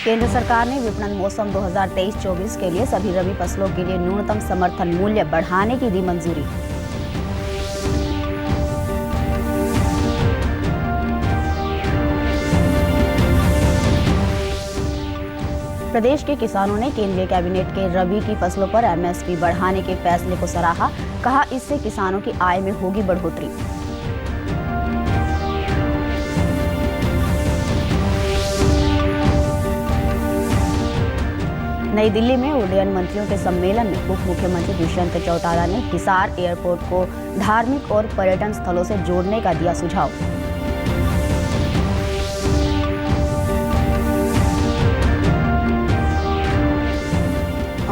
केंद्र सरकार ने विपणन मौसम 2023-24 के लिए सभी रबी फसलों के लिए न्यूनतम समर्थन मूल्य बढ़ाने की दी मंजूरी। प्रदेश के किसानों ने केंद्रीय कैबिनेट के रबी की फसलों पर एमएसपी बढ़ाने के फैसले को सराहा। कहा, इससे किसानों की आय में होगी बढ़ोतरी। नई दिल्ली में उड्डयन मंत्रियों के सम्मेलन में उप मुख्यमंत्री दुष्यंत चौटाला ने हिसार एयरपोर्ट को धार्मिक और पर्यटन स्थलों से जोड़ने का दिया सुझाव।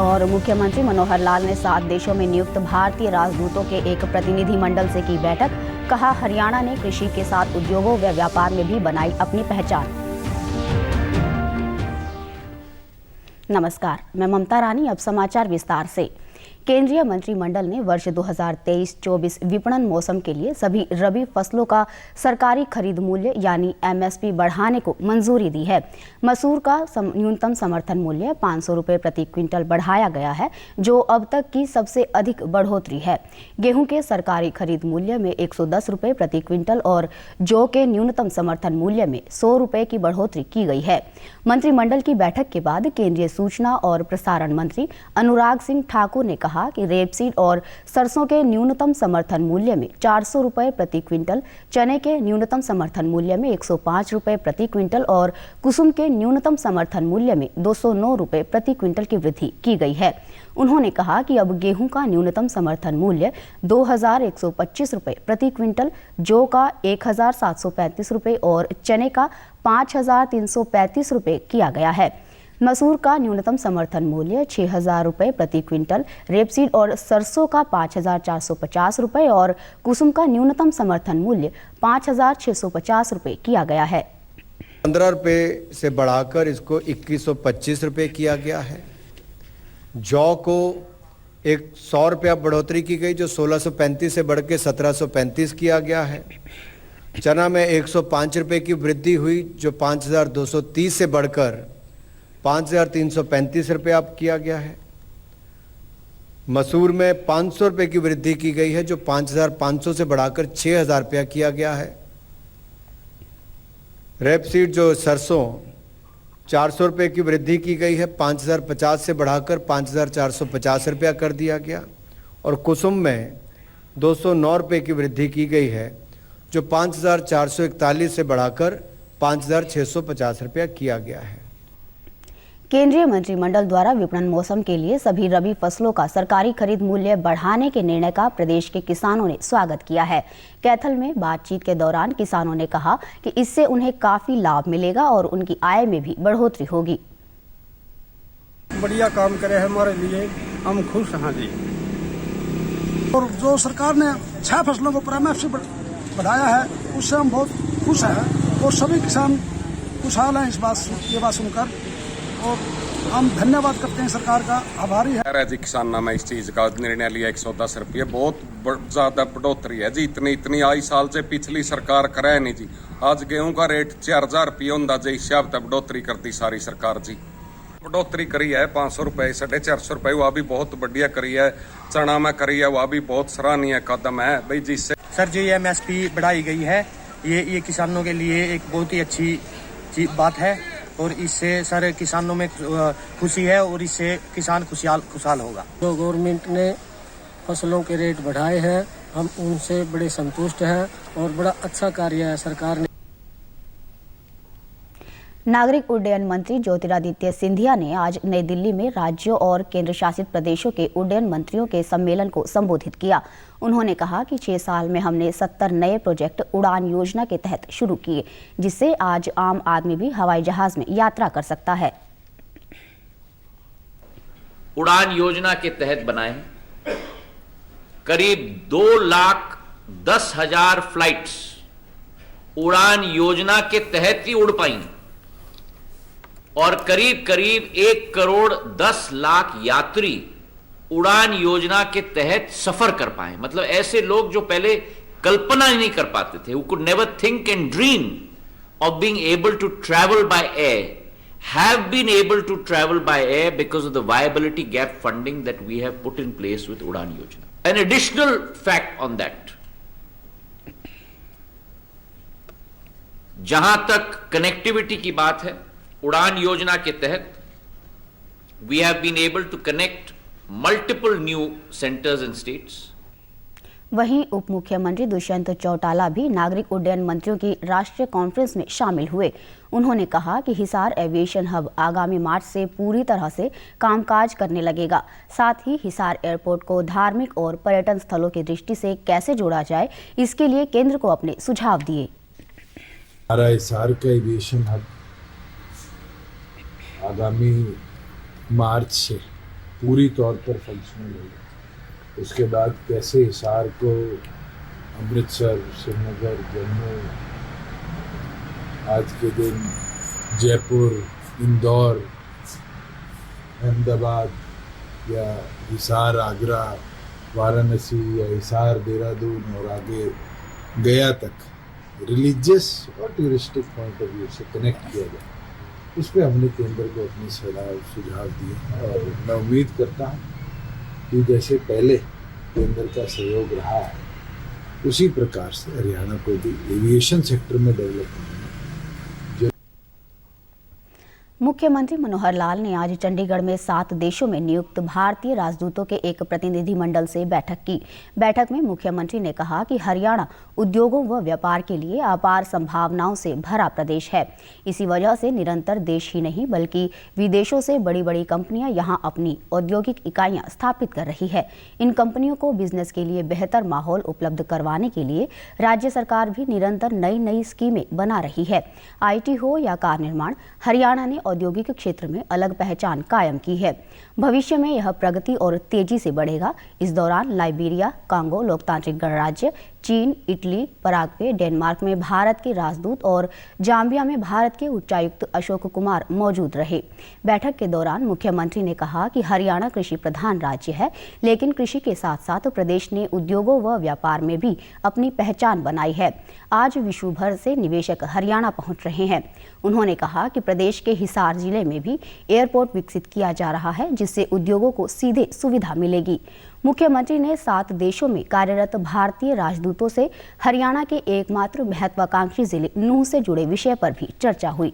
और मुख्यमंत्री मनोहर लाल ने 7 देशों में नियुक्त भारतीय राजदूतों के एक प्रतिनिधिमंडल से की बैठक। कहा, हरियाणा ने कृषि के साथ उद्योगों व व्यापार में भी बनाई अपनी पहचान। नमस्कार, मैं ममता रानी। अब समाचार विस्तार से। केंद्रीय मंत्रिमंडल ने वर्ष 2023-24 विपणन मौसम के लिए सभी रबी फसलों का सरकारी खरीद मूल्य यानी एमएसपी बढ़ाने को मंजूरी दी है। मसूर का न्यूनतम समर्थन मूल्य 500 रुपये प्रति क्विंटल बढ़ाया गया है, जो अब तक की सबसे अधिक बढ़ोतरी है। गेहूं के सरकारी खरीद मूल्य में 110 रुपये प्रति क्विंटल और जौ के न्यूनतम समर्थन मूल्य में 100 रुपये की बढ़ोतरी की गई है। मंत्रिमंडल की बैठक के बाद केंद्रीय सूचना और प्रसारण मंत्री अनुराग सिंह ठाकुर ने कहा कि रेपसीड और सरसों के न्यूनतम समर्थन मूल्य में 400 रुपये प्रति क्विंटल, चने के न्यूनतम समर्थन मूल्य में 105 रुपये प्रति क्विंटल और कुसुम के न्यूनतम समर्थन मूल्य में 209 रुपये प्रति क्विंटल की वृद्धि की गई है। उन्होंने कहा कि अब गेहूं का न्यूनतम समर्थन मूल्य 2125 रुपये प्रति क्विंटल, जौ का 1735 रुपये और चने का 5335 रुपये किया गया है। मसूर का न्यूनतम समर्थन मूल्य 6000 रुपये प्रति क्विंटल, रेपसीड और सरसों का 5450 रुपये और कुसुम का न्यूनतम समर्थन मूल्य 5650 रुपये किया गया है। 15 रुपये से बढ़ाकर इसको 2125 रुपये किया गया है। जौ को 100 रुपया बढ़ोतरी की गई, जो 1635 से बढ़ के 1735 किया गया है। चना में 105 रुपये की वृद्धि हुई, जो 5230 से बढ़कर 5335 रुपये अब किया गया है। मसूर में 500 रुपये की वृद्धि की गई है, जो 5500 से बढ़ाकर 6000 रुपया किया गया है। रेपसीड जो सरसों 400 रुपये की वृद्धि की गई है, 5050 से बढ़ाकर 5450 रुपया कर दिया गया। और कुसुम में 209 रुपये की वृद्धि की गई है, जो 5441 से बढ़ाकर 5650 रुपया किया गया है। केंद्रीय मंत्रिमंडल द्वारा विपणन मौसम के लिए सभी रबी फसलों का सरकारी खरीद मूल्य बढ़ाने के निर्णय का प्रदेश के किसानों ने स्वागत किया है। कैथल में बातचीत के दौरान किसानों ने कहा कि इससे उन्हें काफी लाभ मिलेगा और उनकी आय में भी बढ़ोतरी होगी। बढ़िया काम करे हमारे लिए, हम खुश हैं जी। और जो सरकार ने 6 फसलों को एमएसपी बढ़ाया है, उससे हम बहुत खुश हैं और सभी किसान खुशहाल हैं ये बात सुनकर। और हम धन्यवाद करते हैं सरकार का, आभारी है जी। किसानों में इस चीज का निर्णय लिया 110 रुपये, बहुत ज्यादा बढ़ोतरी है जी। इतनी आई साल से पिछली सरकार करे नहीं जी। आज गेहूं का रेट 4000 रुपये होता जी, हिसाब तक बढ़ोतरी करती सारी सरकार जी। बढ़ोतरी करी है 500 रुपये, 450 रुपये, वह भी बहुत बढ़िया करी है। चना में करी है, वह भी बहुत सराहनीय कदम है भाई। जिससे सर जो ये एमएसपी बढ़ाई गई है, ये किसानों के लिए एक बहुत ही अच्छी बात है और इससे सर किसानों में खुशी है और इससे किसान खुशहाल होगा। जो गवर्नमेंट ने फसलों के रेट बढ़ाए हैं, हम उनसे बड़े संतुष्ट हैं और बड़ा अच्छा कार्य है सरकार ने। नागरिक उड्डयन मंत्री ज्योतिरादित्य सिंधिया ने आज नई दिल्ली में राज्यों और केंद्र शासित प्रदेशों के उड्डयन मंत्रियों के सम्मेलन को संबोधित किया। उन्होंने कहा कि 6 साल में हमने 70 नए प्रोजेक्ट उड़ान योजना के तहत शुरू किए, जिससे आज आम आदमी भी हवाई जहाज में यात्रा कर सकता है। उड़ान योजना के तहत बनाए करीब 2,10,000 फ्लाइट्स उड़ान योजना के तहत ही उड़ पाई और करीब 1,10,00,000 यात्री उड़ान योजना के तहत सफर कर पाए। मतलब ऐसे लोग जो पहले कल्पना ही नहीं कर पाते थे, who could never think and dream of being able to travel by air, have been able to travel by air because of the viability gap funding that we have put in place with Udan Yojana. An additional fact on that, जहां तक connectivity की बात है, उड़ान योजना के तहत we have been able to connect multiple new centers and states. वहीं उप मुख्यमंत्री दुष्यंत चौटाला भी नागरिक उड्डयन मंत्रियों की राष्ट्रीय कॉन्फ्रेंस में शामिल हुए। उन्होंने कहा कि हिसार एविएशन हब आगामी मार्च से पूरी तरह से कामकाज करने लगेगा। साथ ही हिसार एयरपोर्ट को धार्मिक और पर्यटन स्थलों की दृष्टि से कैसे जोड़ा जाए, इसके लिए केंद्र को अपने सुझाव दिए। हमारा हिसार का एविएशन हब आगामी मार्च से पूरी तौर पर फंक्शनल होगा। उसके बाद कैसे हिसार को अमृतसर, श्रीनगर, जम्मू, आज के दिन जयपुर, इंदौर, अहमदाबाद या हिसार आगरा, वाराणसी या हिसार देहरादून और आगे गया तक रिलीजियस और टूरिस्टिक पॉइंट ऑफ व्यू से कनेक्ट किया जाए, इस पर हमने केंद्र को अपनी सलाह सुझाव दिए और मैं उम्मीद करता हूँ कि जैसे पहले केंद्र का सहयोग रहा है उसी प्रकार से हरियाणा को भी एविएशन सेक्टर में डेवलप होने में। मुख्यमंत्री मनोहर लाल ने आज चंडीगढ़ में 7 देशों में नियुक्त भारतीय राजदूतों के एक प्रतिनिधिमंडल से बैठक की। बैठक में मुख्यमंत्री ने कहा कि हरियाणा उद्योगों व व्यापार के लिए अपार संभावनाओं से भरा प्रदेश है। इसी वजह से निरंतर देश ही नहीं बल्कि विदेशों से बड़ी बड़ी कंपनियां यहां अपनी औद्योगिक इकाइयां स्थापित कर रही है। इन कंपनियों को बिजनेस के लिए बेहतर माहौल उपलब्ध करवाने के लिए राज्य सरकार भी निरंतर नई नई स्कीमें बना रही है। IT हो या कार निर्माण, हरियाणा ने औद्योगिक क्षेत्र में अलग पहचान कायम की है। भविष्य में यह प्रगति और तेजी से बढ़ेगा। इस दौरान लाइबेरिया, कांगो लोकतांत्रिक गणराज्य, चीन, इटली, पराग्वे, डेनमार्क में भारत के राजदूत और जाम्बिया में भारत के उच्चायुक्त अशोक कुमार मौजूद रहे। बैठक के दौरान मुख्यमंत्री ने कहा कि हरियाणा कृषि प्रधान राज्य है, लेकिन कृषि के साथ साथ प्रदेश ने उद्योगों व व्यापार में भी अपनी पहचान बनाई है। आज विश्व भर से निवेशक हरियाणा पहुंच रहे हैं। उन्होंने कहा कि प्रदेश के हिसार जिले में भी एयरपोर्ट विकसित किया जा रहा है, जिससे उद्योगों को सीधे सुविधा मिलेगी। मुख्यमंत्री ने 7 देशों में कार्यरत भारतीय राजदूतों से हरियाणा के एकमात्र महत्वाकांक्षी जिले नूंह से जुड़े विषय पर भी चर्चा हुई।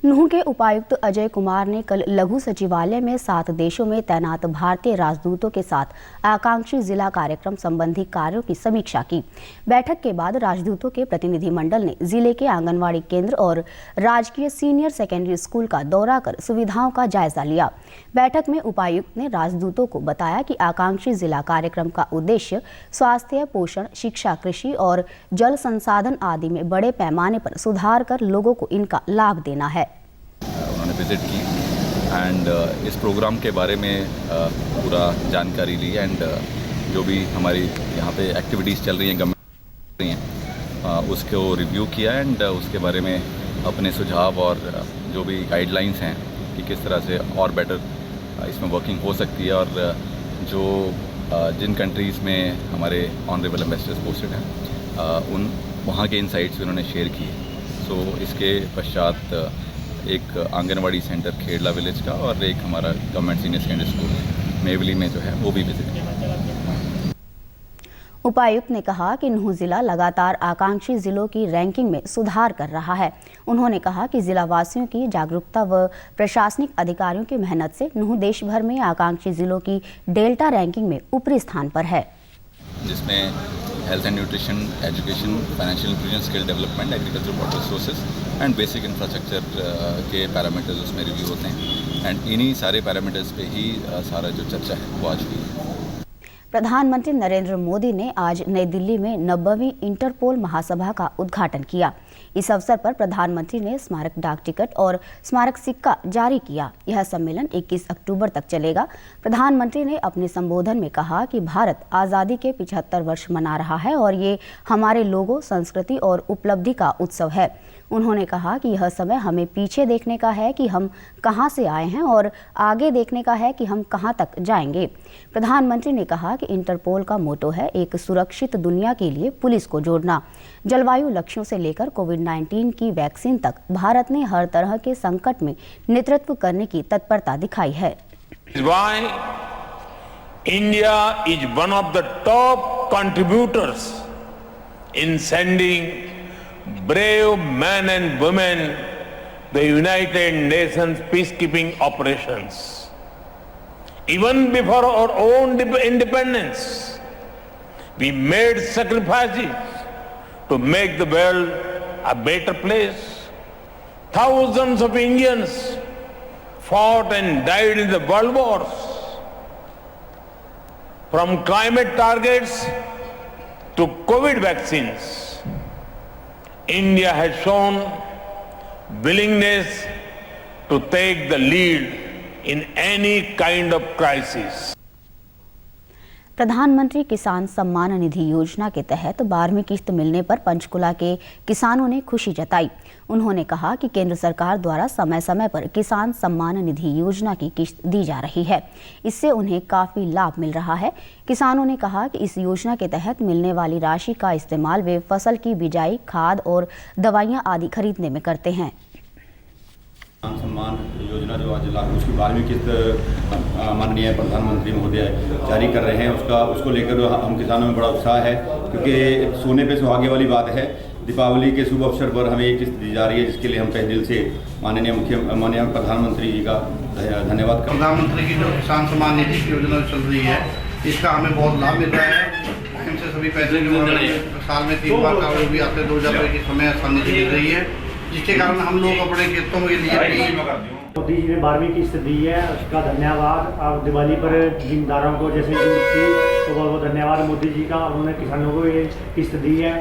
नूंह के उपायुक्त अजय कुमार ने कल लघु सचिवालय में 7 देशों में तैनात भारतीय राजदूतों के साथ आकांक्षी जिला कार्यक्रम संबंधी कार्यों की समीक्षा की। बैठक के बाद राजदूतों के प्रतिनिधिमंडल ने जिले के आंगनवाड़ी केंद्र और राजकीय सीनियर सेकेंडरी स्कूल का दौरा कर सुविधाओं का जायजा लिया। बैठक में उपायुक्त ने राजदूतों को बताया कि आकांक्षी जिला कार्यक्रम का उद्देश्य स्वास्थ्य, पोषण, शिक्षा, कृषि और जल संसाधन आदि में बड़े पैमाने पर सुधार कर लोगों को इनका लाभ देना है। उन्होंने विज़िट की एंड इस प्रोग्राम के बारे में पूरा जानकारी ली एंड जो भी हमारी यहाँ पे एक्टिविटीज़ चल रही हैं, गवर्नमेंट रही हैं, उसको रिव्यू किया एंड उसके बारे में अपने सुझाव और जो भी गाइडलाइंस हैं कि किस तरह से और बेटर इसमें वर्किंग हो सकती है और जो जिन कंट्रीज़ में हमारे ऑनरेबल एम्बेसडर्स पोस्टेड हैं उन वहाँ के इनसाइट्स भी उन्होंने शेयर किए। सो इसके पश्चात एक आंगनवाड़ी सेंटर खेड़ला विलेज का और एक हमारा गवर्नमेंट सीनियर सेकेंडरी स्कूल मेवली में जो है वो भी विजिट किया। उपायुक्त ने कहा कि नूंह जिला लगातार आकांक्षी जिलों की रैंकिंग में सुधार कर रहा है। उन्होंने कहा कि जिला वासियों की जागरूकता व प्रशासनिक अधिकारियों की मेहनत से नूंह देश भर में आकांक्षी जिलों की डेल्टा रैंकिंग में ऊपरी स्थान पर है, जिसमें health and nutrition, education, financial inclusion, skill development, agriculture, water resources and basic infrastructure के पैरामीटर्स उसमें रिव्यू होते हैं एंड इन्हीं सारे पैरामीटर्स पे ही सारा जो चर्चा है वो आज हुई है। प्रधानमंत्री नरेंद्र मोदी ने आज नई दिल्ली में 90वीं इंटरपोल महासभा का उद्घाटन किया। इस अवसर पर प्रधानमंत्री ने स्मारक डाक टिकट और स्मारक सिक्का जारी किया। यह सम्मेलन 21 अक्टूबर तक चलेगा। प्रधानमंत्री ने अपने संबोधन में कहा कि भारत आज़ादी के 75 वर्ष मना रहा है और ये हमारे लोगों, संस्कृति और उपलब्धि का उत्सव है। उन्होंने कहा कि यह समय हमें पीछे देखने का है कि हम कहां से आए हैं और आगे देखने का है कि हम कहां तक जाएंगे। प्रधानमंत्री ने कहा कि इंटरपोल का मोटो है एक सुरक्षित दुनिया के लिए पुलिस को जोड़ना। जलवायु लक्ष्यों से लेकर कोविड-19 की वैक्सीन तक भारत ने हर तरह के संकट में नेतृत्व करने की तत्परता दिखाई है। India is one of the top contributors in sending brave men and women the United Nations peacekeeping operations. Even before our own independence, we made sacrifices to make the world a better place. Thousands of Indians fought and died in the world wars. From climate targets to COVID vaccines, India has shown willingness to take the lead in any kind of crisis. प्रधानमंत्री किसान सम्मान निधि योजना के तहत 12वीं किस्त मिलने पर पंचकुला के किसानों ने खुशी जताई। उन्होंने कहा कि केंद्र सरकार द्वारा समय समय पर किसान सम्मान निधि योजना की किस्त दी जा रही है, इससे उन्हें काफी लाभ मिल रहा है। किसानों ने कहा कि इस योजना के तहत मिलने वाली राशि का इस्तेमाल वे फसल की बिजाई, खाद और दवाइयाँ आदि खरीदने में करते हैं। किसान सम्मान योजना जो आज लागू, उसकी 12वीं किस्त माननीय प्रधानमंत्री महोदय जारी कर रहे हैं, उसको लेकर हम किसानों में बड़ा उत्साह है, क्योंकि सोने पे सुहागे वाली बात है। दीपावली के शुभ अवसर पर हमें एक किस्त दी जा रही है, जिसके लिए हम तहे दिल से माननीय प्रधानमंत्री जी का धन्यवाद करते हैं। प्रधानमंत्री की जो किसान सम्मान निधि की योजना चल रही है, इसका हमें बहुत लाभ मिल रहा है। इनसे सभी पैसे जो साल में 3 बार का भी आते 2000 रुपये की समय आसानी से मिल रही है, जिसके कारण हम लोग अपने खेतों के लिए मोदी जी ने 12वीं किस्त दी है, उसका धन्यवाद। अब दिवाली पर जिम्मेदारों को जैसे थी तो बहुत बहुत धन्यवाद मोदी जी का, उन्होंने किसानों को ये किस्त दी है।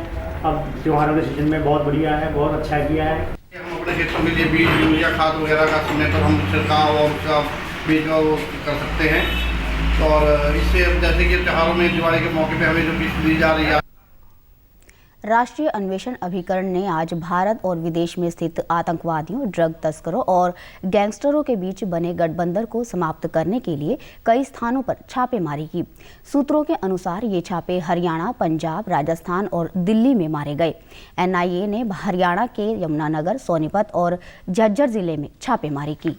अब त्योहारों के सीजन में बहुत बढ़िया है, बहुत अच्छा किया है। हम अपने खेतों के लिए बीज, यूरिया, खाद वगैरह का समय पर हम छिड़काव और उसका बीज का वो कर सकते हैं। और इससे जैसे कि त्योहारों में दिवाली के मौके पर हमें जो किस्त दी जा रही है। राष्ट्रीय अन्वेषण अभिकरण ने आज भारत और विदेश में स्थित आतंकवादियों, ड्रग तस्करों और गैंगस्टरों के बीच बने गठबंधन को समाप्त करने के लिए कई स्थानों पर छापेमारी की। सूत्रों के अनुसार ये छापे हरियाणा, पंजाब, राजस्थान और दिल्ली में मारे गए। एनआईए ने हरियाणा के यमुनानगर, सोनीपत और झज्जर जिले में छापेमारी की।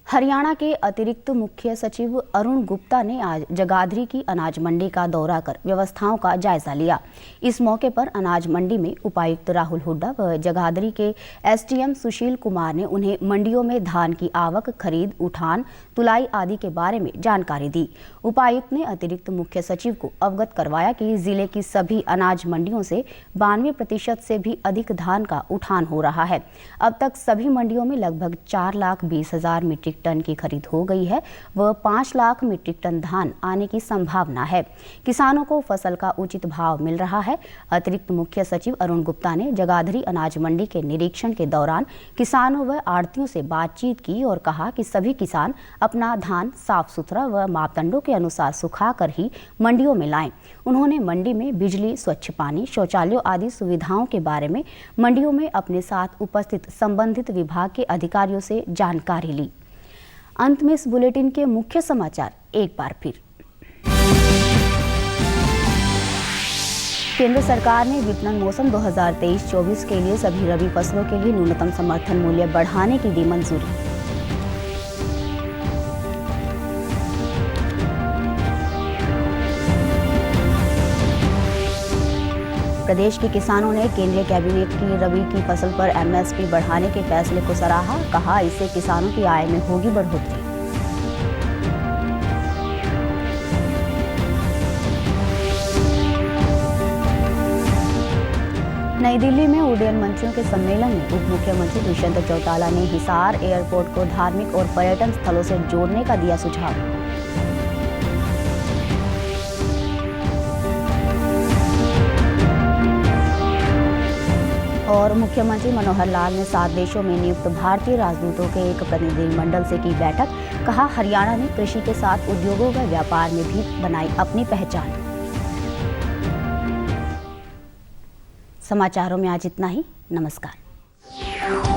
हरियाणा के अतिरिक्त मुख्य सचिव अरुण गुप्ता ने आज जगाधरी की अनाज मंडी का दौरा कर व्यवस्थाओं का जायजा लिया। इस मौके पर अनाज मंडी में उपायुक्त राहुल हुड्डा व जगाधरी के एसडीएम सुशील कुमार ने उन्हें मंडियों में धान की आवक, खरीद, उठान, तुलाई आदि के बारे में जानकारी दी। उपायुक्त ने अतिरिक्त मुख्य सचिव को अवगत करवाया कि जिले की सभी अनाज मंडियों से 92% से भी अधिक धान का उठान हो रहा है। अब तक सभी मंडियों में लगभग 4,20,000 मीट्रिक टन की खरीद हो गई है व 5 लाख मीट्रिक टन धान आने की संभावना है। किसानों को फसल का उचित भाव मिल रहा है। अतिरिक्त मुख्य सचिव अरुण गुप्ता ने जगाधरी अनाज मंडी के निरीक्षण के दौरान किसानों व आढ़तियों से बातचीत की और कहा कि सभी किसान अपना धान साफ सुथरा व मापदंडों के अनुसार सुखाकर ही मंडियों में लाएं। उन्होंने मंडी में बिजली, स्वच्छ पानी, शौचालयों आदि सुविधाओं के बारे में मंडियों में अपने साथ उपस्थित संबंधित विभाग के अधिकारियों से जानकारी ली। अंत में इस बुलेटिन के मुख्य समाचार एक बार फिर। केंद्र सरकार ने विपणन मौसम 2023-24 के लिए सभी रबी फसलों के लिए न्यूनतम समर्थन मूल्य बढ़ाने की दी मंजूरी। प्रदेश के किसानों ने केंद्रीय कैबिनेट की रबी की फसल पर एमएसपी बढ़ाने के फैसले को सराहा। कहा, इससे किसानों की आय में होगी बढ़ोतरी। नई दिल्ली में उड्डयन मंत्रियों के सम्मेलन में उप मुख्यमंत्री दुष्यंत चौटाला ने हिसार एयरपोर्ट को धार्मिक और पर्यटन स्थलों से जोड़ने का दिया सुझाव। और मुख्यमंत्री मनोहर लाल ने 7 देशों में नियुक्त भारतीय राजदूतों के एक प्रतिनिधिमंडल से की बैठक। कहा, हरियाणा ने कृषि के साथ उद्योगों व व्यापार में भी बनाई अपनी पहचान। समाचारों में आज इतना ही। नमस्कार।